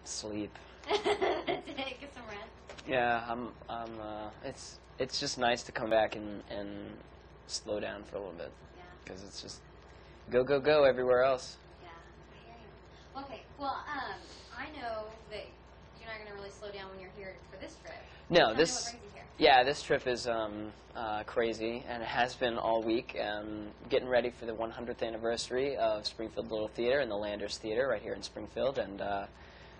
Sleep. Get some rest. Yeah, it's just nice to come back and slow down for a little bit. Yeah. Because it's just go, go, go everywhere else. Yeah, I hear you. Okay, well, I know that you're not going to really slow down when you're here for this trip. No, Tell me what this. brings you here. Yeah, this trip is crazy, and it has been all week. Getting ready for the 100th anniversary of Springfield Little Theater and the Landers Theater right here in Springfield, and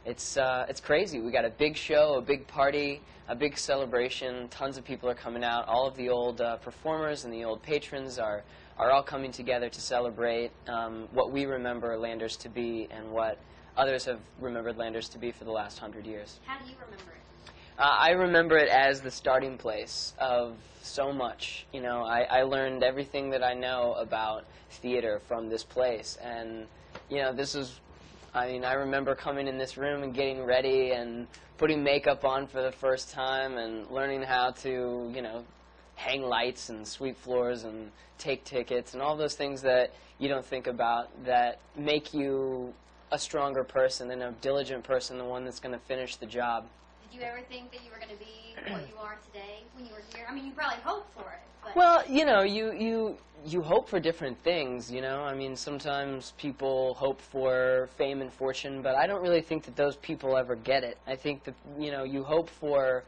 it's crazy. We got a big show, a big party, a big celebration. Tons of people are coming out. All of the old performers and the old patrons are all coming together to celebrate what we remember Landers to be and what others have remembered Landers to be for the last 100 years. How do you remember it? I remember it as the starting place of so much. You know, I learned everything that I know about theater from this place, and you know, this is. I mean, I remember coming in this room and getting ready and putting makeup on for the first time and learning how to, you know, hang lights and sweep floors and take tickets and all those things that you don't think about that make you a stronger person and a diligent person, the one that's going to finish the job. Did you ever think that you were going to be what you are today when you were here? I mean, you probably hoped for it. But Well, you know, you hope for different things, you know. I mean, sometimes people hope for fame and fortune, but I don't really think that those people ever get it. I think that, you know, you hope for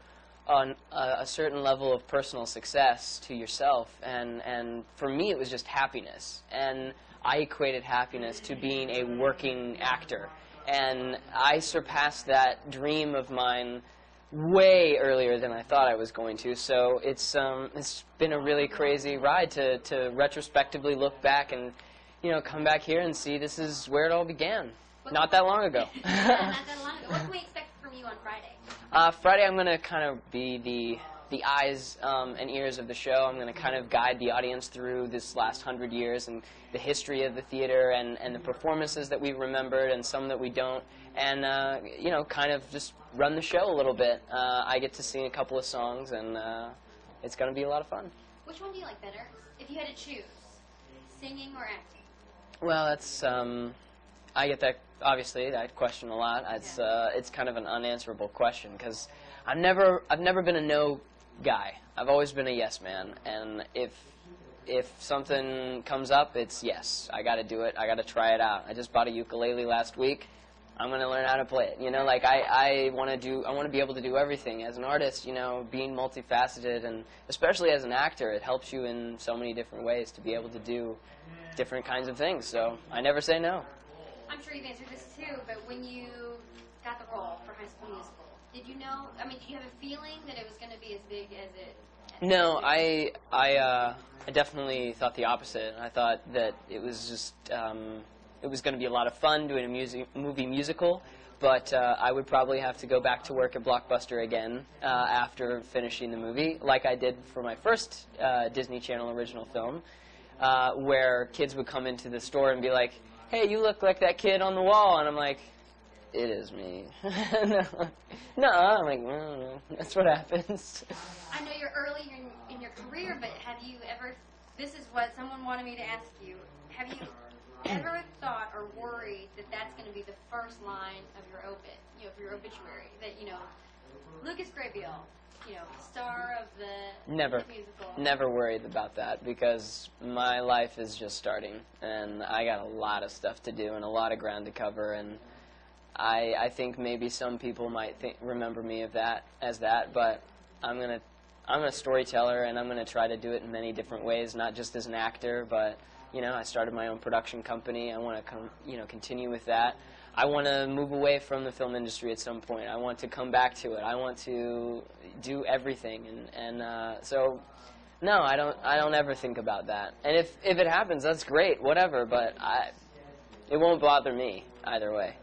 a certain level of personal success to yourself, and for me it was just happiness. And I equated happiness to being a working actor. And I surpassed that dream of mine way earlier than I thought I was going to. So it's been a really crazy ride to retrospectively look back and, you know, come back here and see this is where it all began. Not that long ago. not that long ago. What can we expect from you on Friday? Friday I'm going to kind of be the eyes and ears of the show. I'm going to kind of guide the audience through this last 100 years and the history of the theater and the performances that we've remembered and some that we don't, and you know, kind of just run the show a little bit. I get to sing a couple of songs, and it's going to be a lot of fun. Which one do you like better, if you had to choose, singing or acting? Well, that's I get that question a lot. It's kind of an unanswerable question because I've never been a no guy. I've always been a yes man, and if something comes up, it's yes. I got to do it. I got to try it out. I just bought a ukulele last week. I'm going to learn how to play it. You know, like I want to be able to do everything as an artist. You know, being multifaceted, and especially as an actor, it helps you in so many different ways to be able to do different kinds of things. So I never say no. I'm sure you've answered this too, but when you got the role for High School Musical, did you know? I mean, did you have a feeling that it was going to be as big as it? No, I definitely thought the opposite. I thought that it was just it was going to be a lot of fun doing a movie musical, but I would probably have to go back to work at Blockbuster again after finishing the movie, like I did for my first Disney Channel original film, where kids would come into the store and be like, "Hey, you look like that kid on the wall," and I'm like, "It is me." No, I'm like, no, that's what happens. I know you're early in your career, but have you ever, this is what someone wanted me to ask you, have you ever thought or worried that that's going to be the first line of your your obituary, that, you know, Lucas Grabeel, you know, star of the musical? Never worried about that, because my life is just starting, and I got a lot of stuff to do and a lot of ground to cover, and I think maybe some people might remember me as that, but I'm a storyteller, and I'm gonna try to do it in many different ways, not just as an actor, but you know, I started my own production company. I want to continue with that. I want to move away from the film industry at some point. I want to come back to it. I want to do everything, and so no, I don't ever think about that. And if it happens, that's great, whatever. But it won't bother me either way.